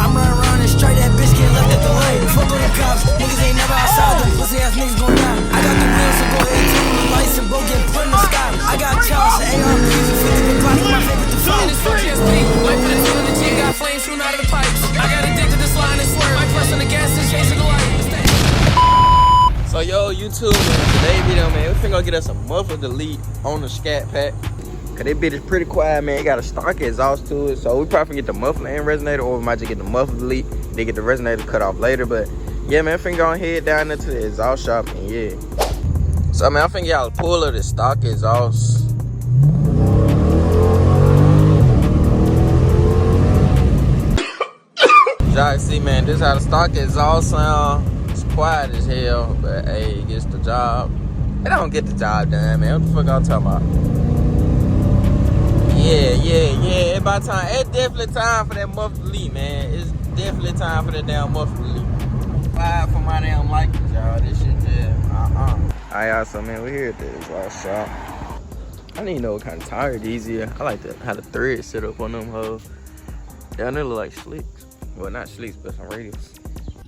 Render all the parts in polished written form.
I'm running around and straight that bitch getting left at the lane. Fuck on the cops, niggas ain't never outside. Them pussy ass niggas gon' die. I got the wheels, so go ahead and turn on the lights and bro get put in the sky. I got Challenger, ARPs, and 50 big blocks, my favorite to fly. This fuck GSP, like for the two in the G, got flames shooting out of the pipes. I got addicted to slide and swerve. My press on the gas is chasing the light. So yo, YouTube, man, today's video, man, we finna go get us a muffler delete on the Scatpack. Cause that bitch is pretty quiet, man. It got a stock exhaust to it, so we probably get the muffler and resonator, or we might just get the muffler delete, then get the resonator cut off later. But yeah, man, I'm finna go head down into the exhaust shop, and yeah. So man, I'm finna get y'all a pull of the stock exhaust. Y'all see, man, this is how the stock exhaust sound. It's quiet as hell, but hey, it gets the job. It don't get the job done, man. What the fuck I'm talking about? Yeah. It's about time. It's definitely time for that muffler delete, man. It's definitely time for that damn muffler delete. Five for my damn likeness, y'all. This shit just, Alright, y'all, so man, we're here at the exhaust shop. I don't even know what kind of tire these are. I like how the thread set up on them hoes. Down there look like slicks. Well, not slicks, but some radials.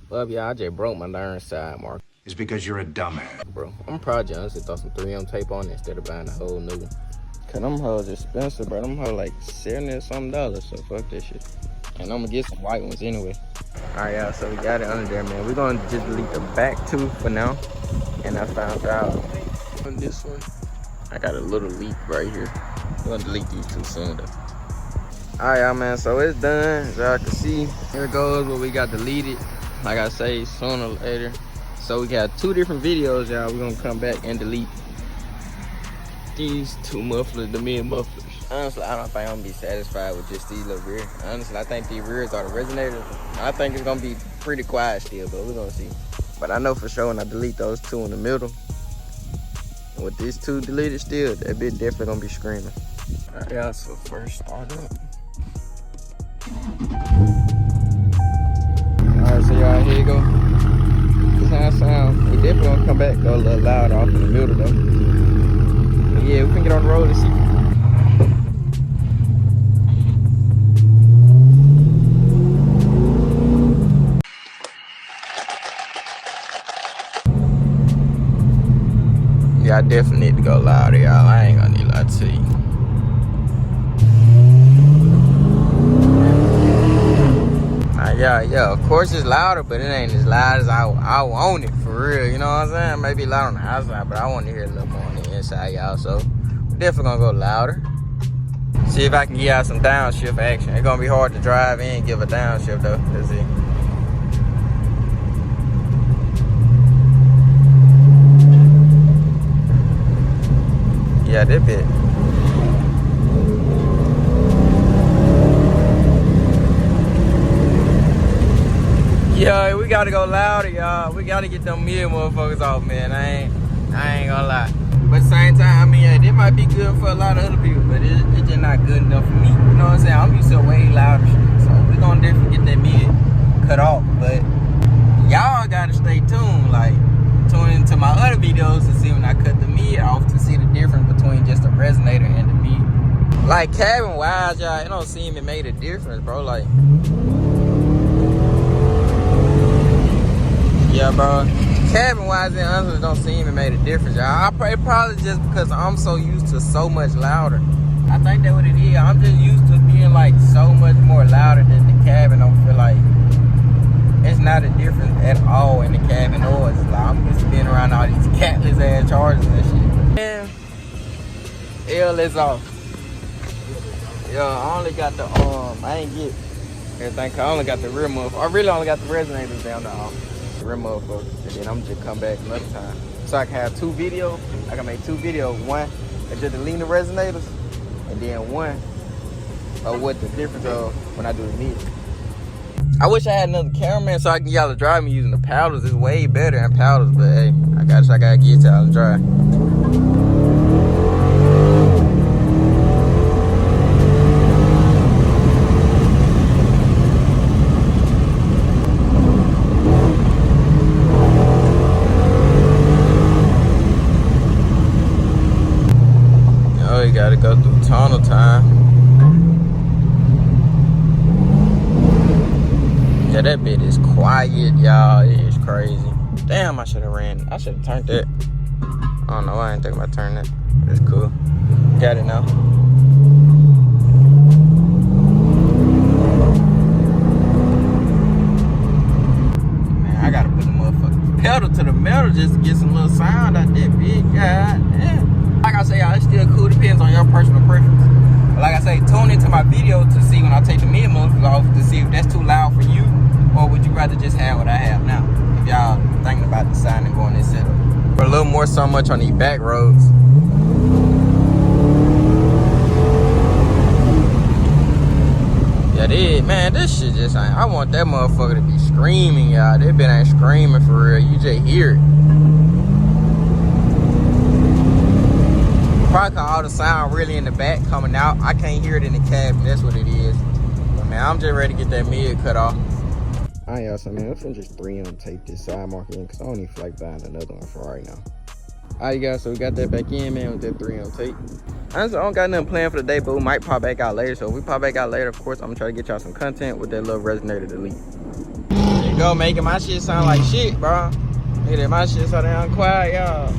Well, yeah, I just broke my darn side mark. It's because you're a dumbass. Bro, I'm probably honestly throw some 3M tape on it instead of buying a whole new one. Cause them hoes expensive, bro. Them hoes like $70 or something, so fuck that shit. And I'm gonna get some white ones anyway. Alright, y'all, so we got it under there, man. We're gonna just delete the back two for now. And I found out on this one, I got a little leak right here. We're gonna delete these two soon though. Alright, y'all, man, so it's done. As y'all can see, here goes what we got deleted. Like I say, sooner or later. So we got two different videos, y'all. We're gonna come back and delete these two mufflers, the mid mufflers. Honestly, I don't think I'm gonna be satisfied with just these little rear. Honestly, I think these rears are the resonators. I think it's gonna be pretty quiet still, but we're gonna see. But I know for sure when I delete those two in the middle, with these two deleted still, that bitch definitely gonna be screaming. Alright, y'all, so first start up. Alright, so y'all, here you go. This how it sounds. We definitely gonna come back, go a little louder off in the middle though. Yeah, we can get on the road and see. Yeah, I definitely need to go louder, y'all. I ain't gonna need to lie to you. Yeah, of course it's louder, but it ain't as loud as I want it, for real. You know what I'm saying? Maybe loud on the outside, but I want to hear a little more on the inside, y'all. So we're definitely gonna go louder. See if I can get out some downshift action. It's gonna be hard to drive and give a downshift though. Let's see. Yeah, that bit. Yeah, we gotta go louder, y'all. We gotta get them mid motherfuckers off, man. I ain't gonna lie. But at the same time, I mean, yeah, this might be good for a lot of other people, but it's just not good enough for me. You know what I'm saying? I'm used to way louder shit. So we're gonna definitely get that mid cut off. But y'all gotta stay tuned. Like, tune into my other videos to see when I cut the mid off to see the difference between just the resonator and the mid. Like, cabin wise, y'all, it don't seem it made a difference, bro. Like, yeah, bro. Cabin wise, it honestly don't seem it made a difference, y'all. Probably just because I'm so used to so much louder. I think that's what it is. I'm just used to being like so much more louder than the cabin. I feel like it's not a difference at all in the cabin noise. Like, I'm used to being around all these Catless ass chargers and shit. Man, L is off. Yo, I only got the I ain't get everything. I only got the rear muffler. I really only got the resonators down there. The rear muffler, and then I'm just come back another time. So I can have two videos. I can make two videos. One is just deleting the resonators, and then one of what the difference of when I do the mid. I wish I had another cameraman so I can get y'all to drive me using the paddles. It's way better than paddles, but hey, I gotta get y'all to drive. gotta go through tunnel time. Yeah, that bit is quiet, y'all. It is crazy. Damn, I should have ran. I should have turned that. I don't know. I ain't think about turning that. It's cool. Got it now. Man, I gotta put the motherfucking pedal to the metal just to get some little sound out there, big. God damn. Like I say, y'all, it's still cool. Depends on your personal preference. But like I say, tune into my video to see when I take the mid-mufflers off to see if that's too loud for you, or would you rather just have what I have now? If y'all thinking about deciding to go on this setup. For a little more so much on these back roads. Yeah, man, this shit just ain't. I want that motherfucker to be screaming, y'all. That bit ain't screaming for real. You just hear it. Probably cause all the sound really in the back coming out. I can't hear it in the cabin. That's what it is. But man, I'm just ready to get that mid cut off. Alright, y'all, so man, I'm finna just 3M tape this side marker in because I don't even feel like buying another one for right now. Alright, guys, so we got that back in, man, with that 3M tape. Honestly, I don't got nothing planned for the day, but we might pop back out later. So if we pop back out later, of course, I'm gonna try to get y'all some content with that little resonator delete. There you go, making my shit sound like shit, bro. Look at that, my shit so damn quiet, y'all.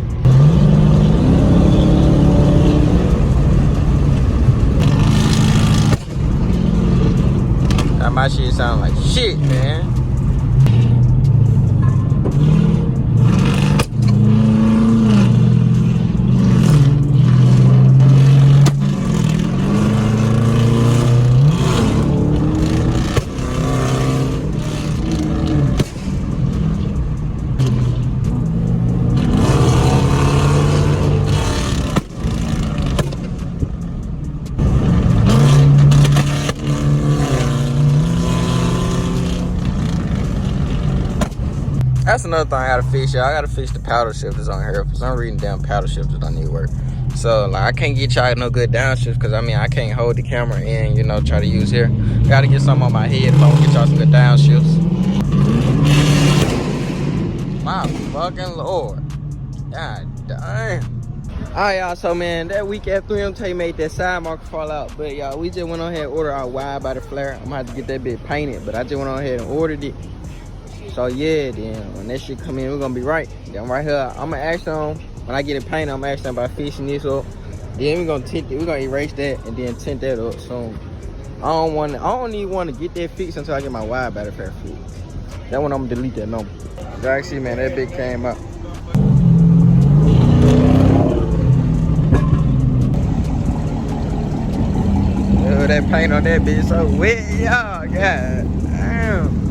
My shit sound like shit, man. That's another thing I gotta fix, y'all. I gotta fix the paddle shifters on here. For some reason, damn paddle shifters don't need work. So, like, I can't get y'all no good downshifts because, I mean, I can't hold the camera and, you know, try to use here. Gotta get something on my head if I want to get y'all some good downshifts. My fucking Lord. God damn. Alright, y'all, so, man, that week after 3M tape made that side marker fall out. But, y'all, we just went on ahead and ordered our wide body flare. I'm gonna have to get that bit painted, but I just went on ahead and ordered it. So yeah, then when that shit come in, we're gonna be right. Then right here, I'm gonna ask them when I get it painted. I'm gonna ask them about fixing this up. Then we're gonna tint it. We're gonna erase that and then tint that up soon. I don't even want to get that fixed until I get my wide body flare fixed. That one I'm gonna delete that number. So actually, man, that bit came up. Oh, that paint on that bitch so wet, y'all. God damn.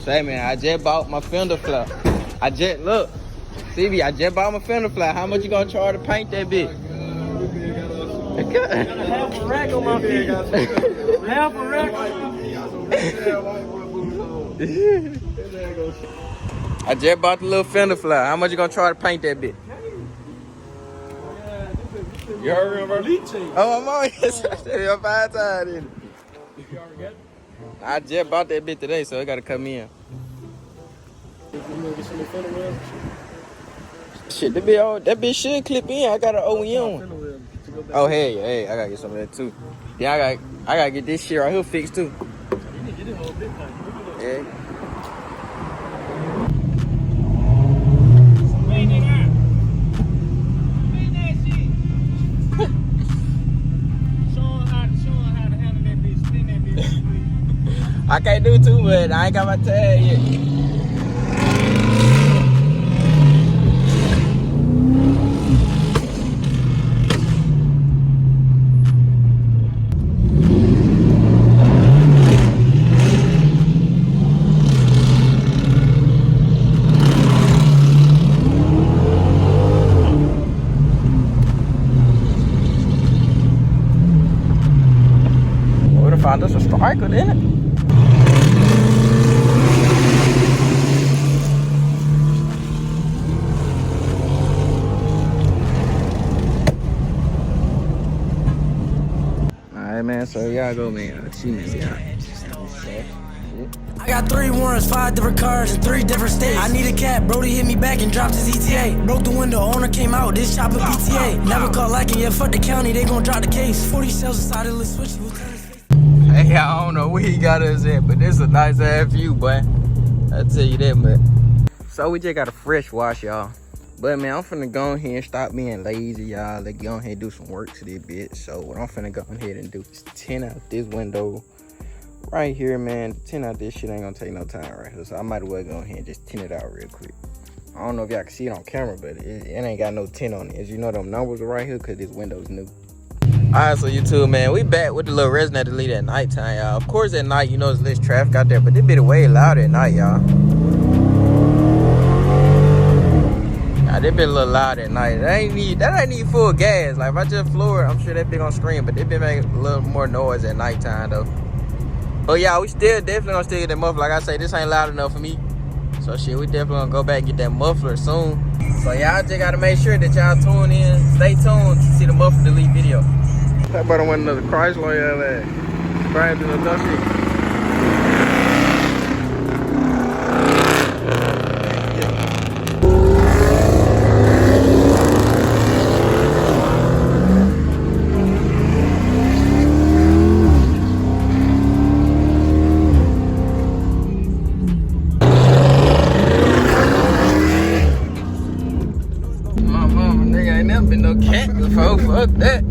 Say, man, I just bought my fender flare. I just look, CB, I just bought my fender flare. How much you gonna charge to paint that bitch? Half a rack on my feet. Half a rack on my feet. I just bought the little fender flare. How much you gonna charge to paint that bitch? You heard me, bro? Oh, I'm on here. I said it 5 times. You already got it? I just bought that bit today, so it gotta come in. Shit, that bitch should clip in. I got an OEM. Oh, hey, I gotta get some of that too. Yeah, I gotta get this shit right here fixed too. Yeah. I can't do too much. I ain't got my tag yet. Would have found us a striker, didn't it? Alright, man, so y'all go, man. She missed out. I got 3 warrants, 5 different cars in 3 different states. I need a cat, Brody hit me back and dropped his ETA. Broke the window, owner came out, this chopper PTA. Never caught lacking, yeah, fuck the county, they gon' drop the case. 40 cells inside of the switch. Hey, I don't know where he got us at, but this is a nice ass view, boy. I tell you that, man. So we just got a fresh wash, y'all. But man, I'm finna go ahead and stop being lazy, y'all. Let's go ahead and do some work to this bitch. So what I'm finna go ahead and do is tint out this window right here, man. Tint out this shit ain't gonna take no time right here. So I might as well go ahead and just tint it out real quick. I don't know if y'all can see it on camera, but it ain't got no tint on it. As you know, them numbers are right here because this window's new. Alright, so YouTube, man, we back with the little resonator lead at nighttime, y'all. Of course, at night, you know, there's less traffic out there, but this bit way louder at night, y'all. They been a little loud at night. That ain't need full gas. Like if I just floor it, I'm sure that big on screen, but they been making a little more noise at nighttime though. But yeah, we definitely gonna still get that muffler. Like I say, this ain't loud enough for me. So shit, we definitely gonna go back and get that muffler soon. So y'all just gotta make sure that y'all tune in, stay tuned to see the muffler delete video. That about one another Chrysler, yeah, grabbed in the dusty. Fuck that.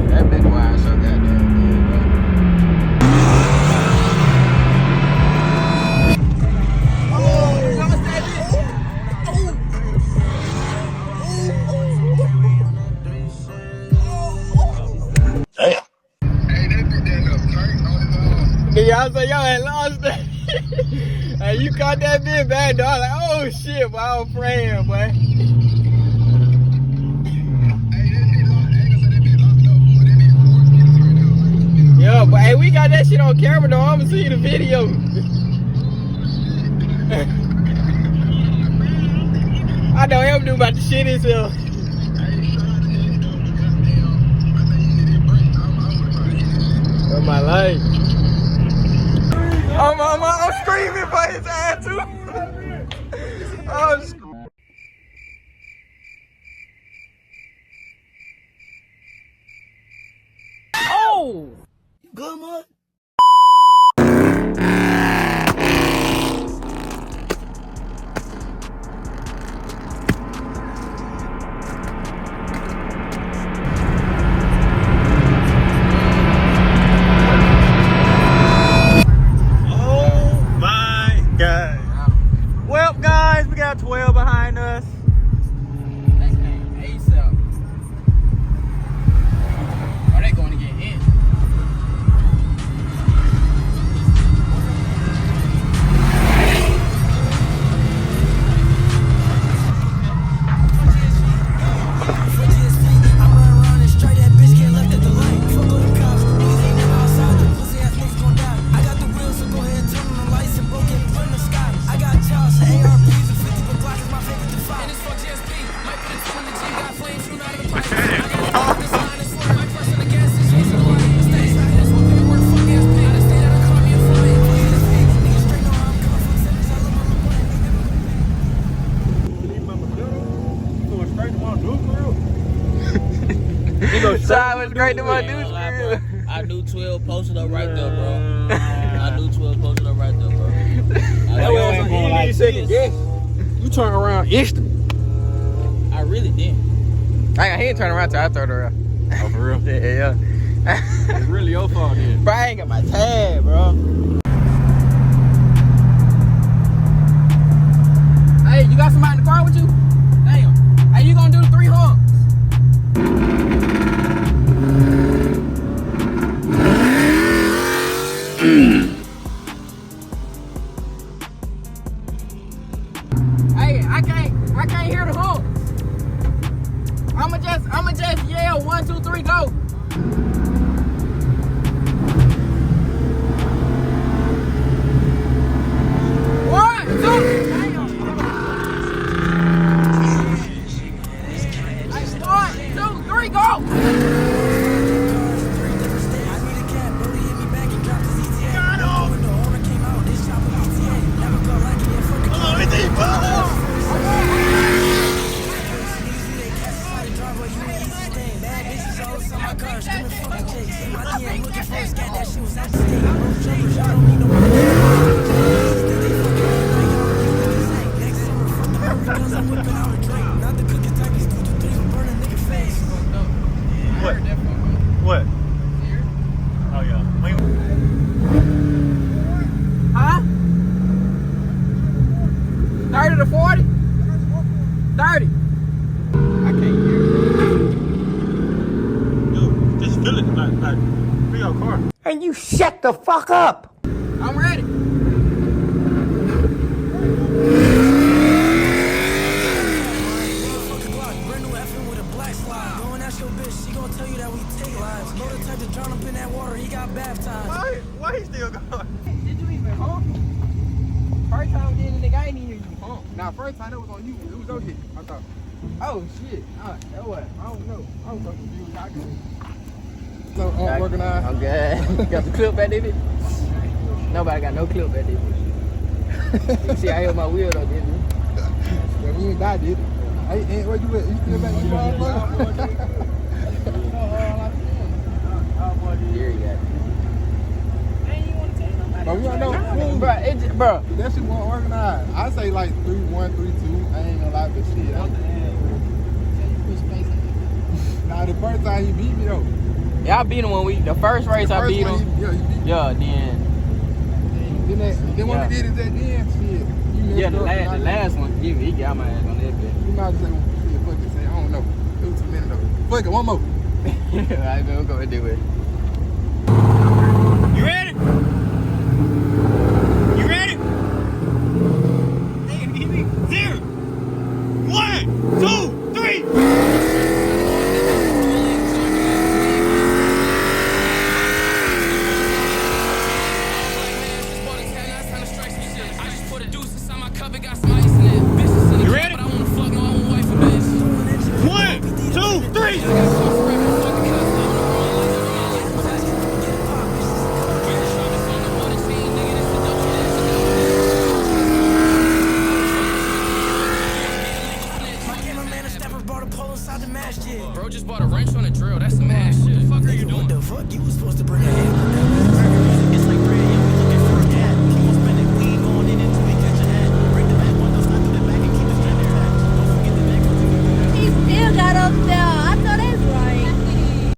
That big wire so goddamn good, bro. Damn. Hey, that big damn little tank on his y'all say y'all had lost that. Hey, you caught that big bad dog. Like, oh shit, boy, I was praying, boy. Yo, but hey, we got that shit on camera though. I'm gonna see the video. I know him do about the shit himself. For my life. I'm screaming for his ass too. Oh! You good, man? Well, guys, we got 12 behind us. That came ASAP. Are they going to get in? It's great to my dudes. I knew 12 posted up right there, bro. I knew 12 posted up right there, bro. That way ain't going like second guess. You turn around instant. I really didn't. He ain't turn around till I throw it around. Oh, for real? Yeah. It's really your fault, then. Bro, I ain't got my tag, bro. Hey, you got somebody in the car with you? Damn. Hey, you gonna do the 3 humps? Hey, I can't hear the humps. I'ma just yell 1, 2, 3, go. One, two. Hey, shit was at the state. No jumpers, y'all don't need no more. Next summer, fuck the perfect guns, I'm whipping out a drink. Not the cookie type, these 2 to 3 will burn a nigga face. What? What? Oh yeah. Huh? 30 to 40? 30. I can't hear Dude, just feel it. Like, big old car. And you shut the fuck up! I'm ready. Fuck a Glock, brand new FN with a black slide. Go and ask your bitch, she gon' tell you that we take lives. Know the type to drown up in that water, he got baptized. Why he still going? Did you even honk? First time getting the nigga, I ain't even hear you honk. Now, first time it was on you. It was okay. I thought. Oh shit. That what? I don't know. I was so confused. I couldn't. So unorganized. I'm good. Got the clip back in it? Nobody got no clip back in it. You see, I held my wheel though, didn't you? Yeah, we ain't died, did it? Hey, where you at? You still back in your motherfucker? Here you got But we don't know. bro. That shit wasn't organized. I say like 3-1, 3-2. I ain't gonna lie, but shit. Nah, the first time he beat me though. Yeah, I beat him 1 week. The first race I beat him. Yeah, you beat me. Yeah, then. Then when we did it at the end, shit. You messed Yeah, the up. last one. He got my ass on that bit. You might as well say, fuck it, say, I don't know. It was 2 minutes though. Fuck it, one more. I ain't gonna go and do it.